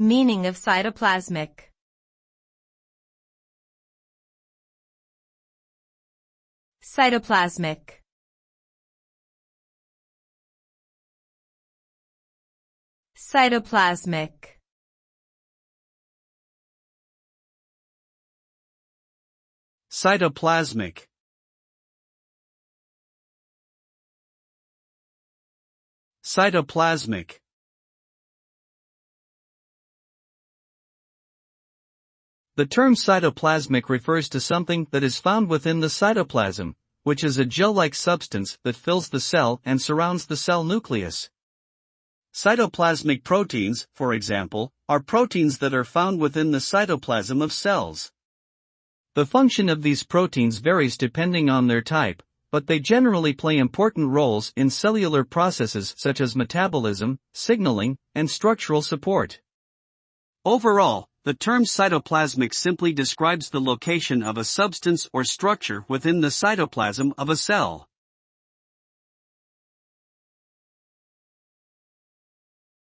Meaning of cytoplasmic. Cytoplasmic. Cytoplasmic. Cytoplasmic. Cytoplasmic. The term cytoplasmic refers to something that is found within the cytoplasm, which is a gel-like substance that fills the cell and surrounds the cell nucleus. Cytoplasmic proteins, for example, are proteins that are found within the cytoplasm of cells. The function of these proteins varies depending on their type, but they generally play important roles in cellular processes such as metabolism, signaling, and structural support. Overall, the term cytoplasmic simply describes the location of a substance or structure within the cytoplasm of a cell.